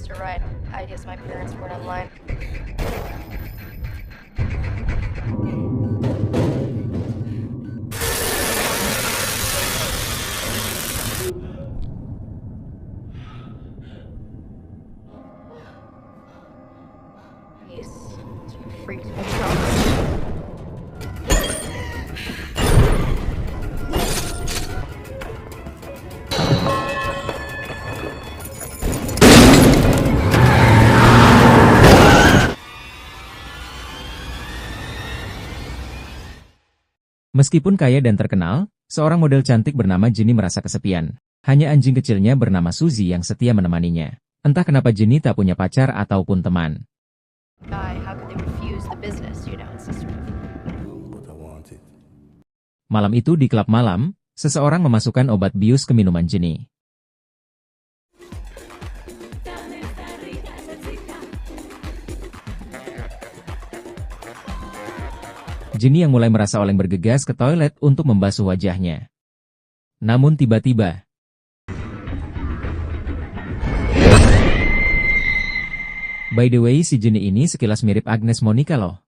Mr. Right. I guess my parents weren't online. He's freaked me out. Meskipun kaya dan terkenal, seorang model cantik bernama Jenny merasa kesepian. Hanya anjing kecilnya bernama Suzy yang setia menemaninya. Entah kenapa Jenny tak punya pacar ataupun teman. How could they refuse the business, it's just sort of... But I want it. Malam itu di klub malam, seseorang memasukkan obat bius ke minuman Jenny. Jenny yang mulai merasa oleng bergegas ke toilet untuk membasuh wajahnya. Namun tiba-tiba, by the way, si Jenny ini sekilas mirip Agnes Monica loh.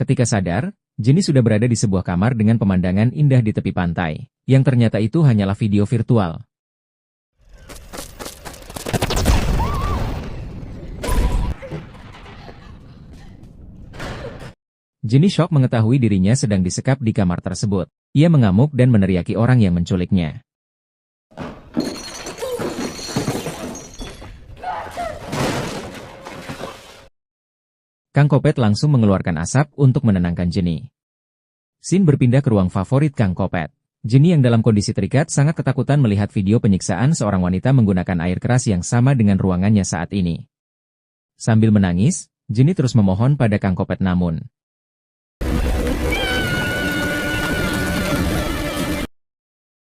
Ketika sadar, Jenny sudah berada di sebuah kamar dengan pemandangan indah di tepi pantai, yang ternyata itu hanyalah video virtual. Jenny shock mengetahui dirinya sedang disekap di kamar tersebut. Ia mengamuk dan meneriaki orang yang menculiknya. Kang Kopet langsung mengeluarkan asap untuk menenangkan Jenny. Scene berpindah ke ruang favorit Kang Kopet. Jenny yang dalam kondisi terikat sangat ketakutan melihat video penyiksaan seorang wanita menggunakan air keras yang sama dengan ruangannya saat ini. Sambil menangis, Jenny terus memohon pada Kang Kopet namun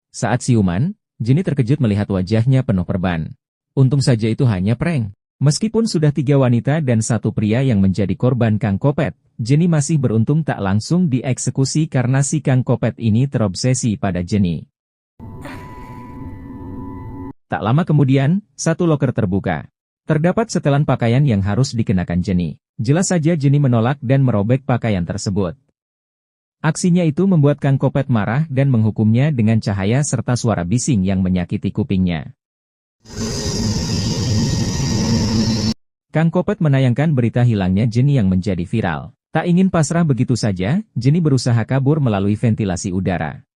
saat siuman, Jenny terkejut melihat wajahnya penuh perban. Untung saja itu hanya prank. Meskipun sudah 3 wanita dan 1 pria yang menjadi korban Kang Kopet, Jenny masih beruntung tak langsung dieksekusi karena si Kang Kopet ini terobsesi pada Jenny. Tak lama kemudian, 1 loker terbuka. Terdapat setelan pakaian yang harus dikenakan Jenny. Jelas saja Jenny menolak dan merobek pakaian tersebut. Aksinya itu membuat Kang Kopet marah dan menghukumnya dengan cahaya serta suara bising yang menyakiti kupingnya. Kang Kopet menayangkan berita hilangnya Jenny yang menjadi viral. Tak ingin pasrah begitu saja, Jenny berusaha kabur melalui ventilasi udara.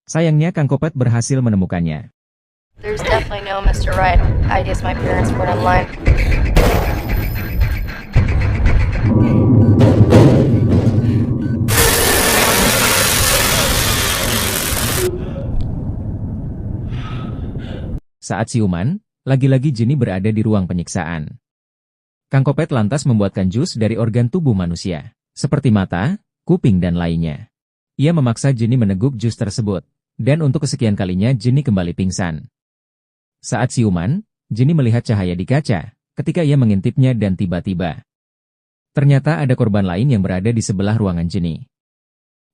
Sayangnya Kang Kopet berhasil menemukannya. There's definitely no Mr. Right. I guess my parents weren't online. Saat siuman, lagi-lagi Jenny berada di ruang penyiksaan. Kang Kopet lantas membuatkan jus dari organ tubuh manusia, seperti mata, kuping dan lainnya. Ia memaksa Jenny meneguk jus tersebut, dan untuk kesekian kalinya Jenny kembali pingsan. Saat siuman, Jenny melihat cahaya di kaca, ketika ia mengintipnya dan tiba-tiba ternyata ada korban lain yang berada di sebelah ruangan Jenny.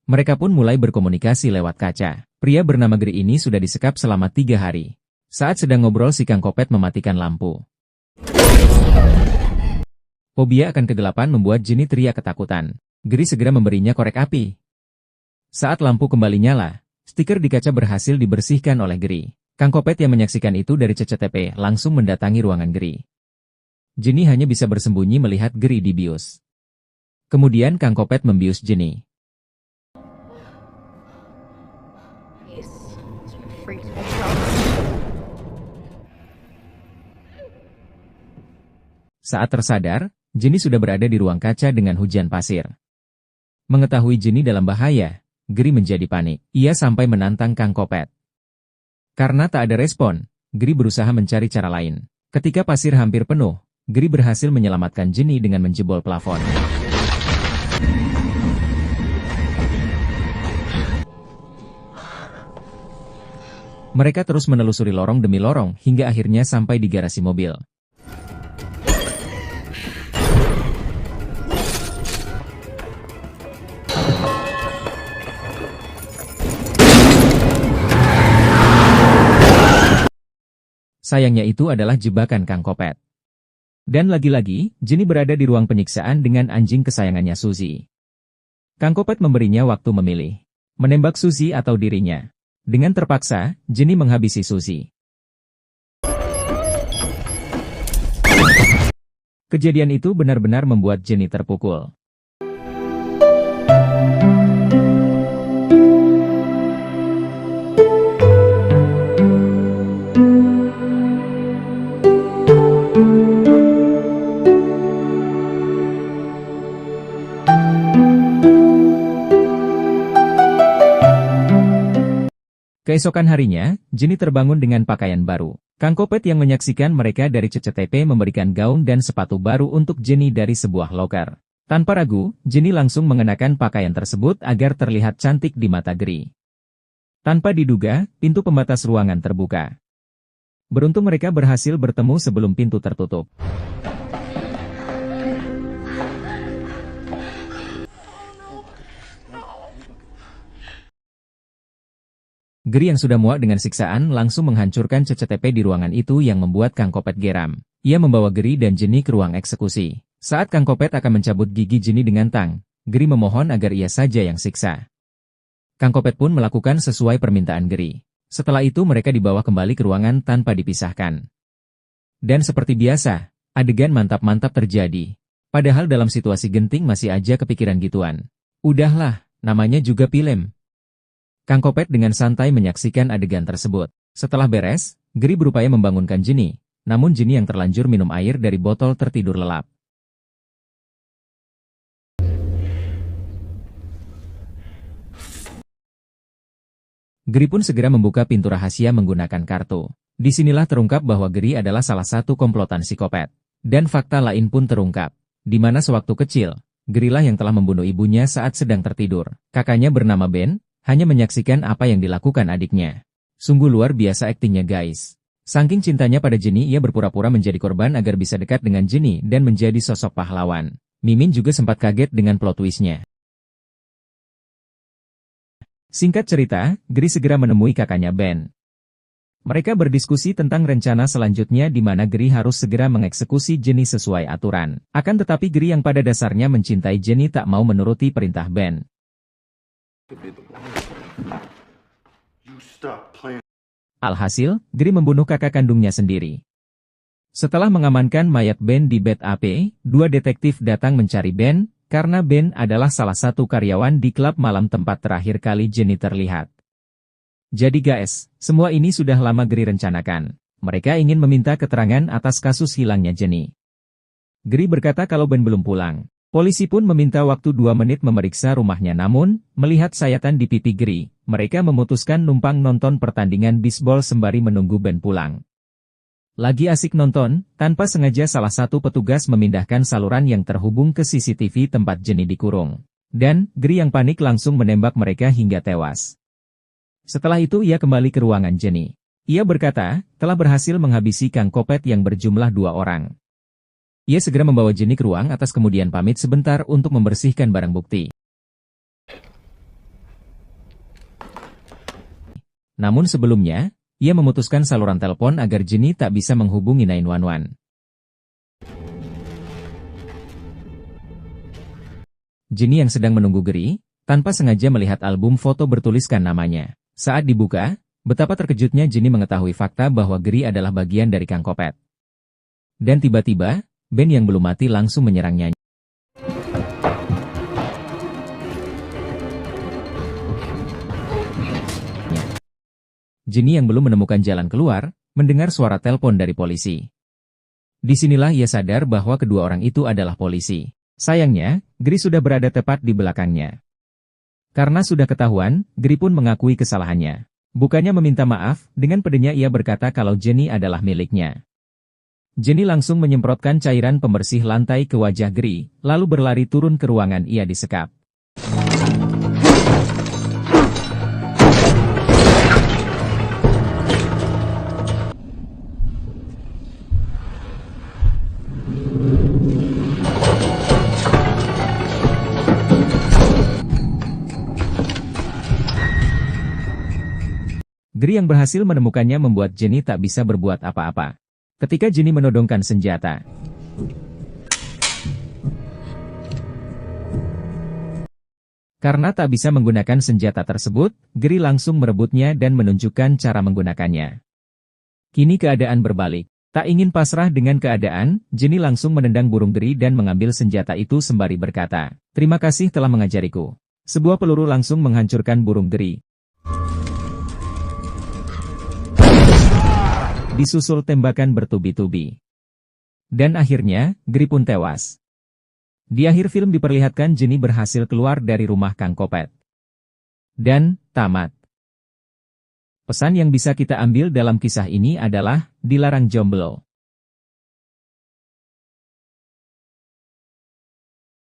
Mereka pun mulai berkomunikasi lewat kaca. Pria bernama Gri ini sudah disekap selama 3 hari. Saat sedang ngobrol si Kang Kopet mematikan lampu. Fobia akan kegelapan membuat Jenny teriak ketakutan. Gri segera memberinya korek api. Saat lampu kembali nyala, stiker di kaca berhasil dibersihkan oleh Gri. Kang Kopet yang menyaksikan itu dari CCTV langsung mendatangi ruangan Gri. Jenny hanya bisa bersembunyi melihat Gri dibius. Kemudian Kang Kopet membius Jenny. He's freaked me out. Saat tersadar, Jenny sudah berada di ruang kaca dengan hujan pasir. Mengetahui Jenny dalam bahaya, Gri menjadi panik. Ia sampai menantang Kang Kopet. Karena tak ada respon, Gri berusaha mencari cara lain. Ketika pasir hampir penuh, Gri berhasil menyelamatkan Jenny dengan menjebol plafon. Mereka terus menelusuri lorong demi lorong hingga akhirnya sampai di garasi mobil. Sayangnya itu adalah jebakan Kang Kopet. Dan lagi-lagi, Jenny berada di ruang penyiksaan dengan anjing kesayangannya Suzy. Kang Kopet memberinya waktu memilih. Menembak Suzy atau dirinya. Dengan terpaksa, Jenny menghabisi Suzy. Kejadian itu benar-benar membuat Jenny terpukul. Keesokan harinya, Jenny terbangun dengan pakaian baru. Kang Kopet yang menyaksikan mereka dari CCTV memberikan gaun dan sepatu baru untuk Jenny dari sebuah loker. Tanpa ragu, Jenny langsung mengenakan pakaian tersebut agar terlihat cantik di mata Gri. Tanpa diduga, pintu pembatas ruangan terbuka. Beruntung mereka berhasil bertemu sebelum pintu tertutup. Gri yang sudah muak dengan siksaan langsung menghancurkan CCTV di ruangan itu yang membuat Kang Kopet geram. Ia membawa Gri dan Jenny ke ruang eksekusi. Saat Kang Kopet akan mencabut gigi Jenny dengan tang, Gri memohon agar ia saja yang siksa. Kang Kopet pun melakukan sesuai permintaan Gri. Setelah itu mereka dibawa kembali ke ruangan tanpa dipisahkan. Dan seperti biasa, adegan mantap-mantap terjadi. Padahal dalam situasi genting masih aja kepikiran gituan. Udahlah, namanya juga film. Kang Kopet dengan santai menyaksikan adegan tersebut. Setelah beres, Gri berupaya membangunkan Jenny, namun Jenny yang terlanjur minum air dari botol tertidur lelap. Gri pun segera membuka pintu rahasia menggunakan kartu. Disinilah terungkap bahwa Gri adalah salah satu komplotan psikopat. Dan fakta lain pun terungkap, di mana sewaktu kecil, Gri lah yang telah membunuh ibunya saat sedang tertidur. Kakaknya bernama Ben, hanya menyaksikan apa yang dilakukan adiknya. Sungguh luar biasa aktingnya guys. Saking cintanya pada Jenny ia berpura-pura menjadi korban agar bisa dekat dengan Jenny dan menjadi sosok pahlawan. Mimin juga sempat kaget dengan plot twist-nya. Singkat cerita, Gri segera menemui kakaknya Ben. Mereka berdiskusi tentang rencana selanjutnya di mana Gri harus segera mengeksekusi Jenny sesuai aturan. Akan tetapi Gri yang pada dasarnya mencintai Jenny tak mau menuruti perintah Ben. Alhasil, Gri membunuh kakak kandungnya sendiri. Setelah mengamankan mayat Ben di bed AP, dua detektif datang mencari Ben, karena Ben adalah salah satu karyawan di klub malam tempat terakhir kali Jenny terlihat. Jadi guys, semua ini sudah lama Gri rencanakan. Mereka ingin meminta keterangan atas kasus hilangnya Jenny. Gri berkata kalau Ben belum pulang. Polisi pun meminta waktu 2 menit memeriksa rumahnya namun, melihat sayatan di pipi Gri, mereka memutuskan numpang nonton pertandingan bisbol sembari menunggu Ben pulang. Lagi asik nonton, tanpa sengaja salah satu petugas memindahkan saluran yang terhubung ke CCTV tempat Jenny dikurung. Dan, Gri yang panik langsung menembak mereka hingga tewas. Setelah itu ia kembali ke ruangan Jenny. Ia berkata, telah berhasil menghabisi Kang Kopet yang berjumlah 2 orang. Ia segera membawa Jenny ke ruang atas kemudian pamit sebentar untuk membersihkan barang bukti. Namun sebelumnya, ia memutuskan saluran telepon agar Jenny tak bisa menghubungi 911. Jenny yang sedang menunggu Gri, tanpa sengaja melihat album foto bertuliskan namanya. Saat dibuka, betapa terkejutnya Jenny mengetahui fakta bahwa Gri adalah bagian dari Kang Kopet. Dan tiba-tiba, Ben yang belum mati langsung menyerangnya. Jenny yang belum menemukan jalan keluar, mendengar suara telepon dari polisi. Disinilah ia sadar bahwa kedua orang itu adalah polisi. Sayangnya, Gri sudah berada tepat di belakangnya. Karena sudah ketahuan, Gri pun mengakui kesalahannya. Bukannya meminta maaf, dengan pedenya ia berkata kalau Jenny adalah miliknya. Jenny langsung menyemprotkan cairan pembersih lantai ke wajah Gri, lalu berlari turun ke ruangan ia disekap. Gri yang berhasil menemukannya membuat Jenny tak bisa berbuat apa-apa. Ketika Jenny menodongkan senjata, karena tak bisa menggunakan senjata tersebut, Gri langsung merebutnya dan menunjukkan cara menggunakannya. Kini keadaan berbalik. Tak ingin pasrah dengan keadaan, Jenny langsung menendang burung Gri dan mengambil senjata itu sembari berkata, "Terima kasih telah mengajariku." Sebuah peluru langsung menghancurkan burung Gri. Disusul tembakan bertubi-tubi. Dan akhirnya, Gri pun tewas. Di akhir film diperlihatkan Jenny berhasil keluar dari rumah Kang Kopet. Dan, tamat. Pesan yang bisa kita ambil dalam kisah ini adalah, dilarang jomblo.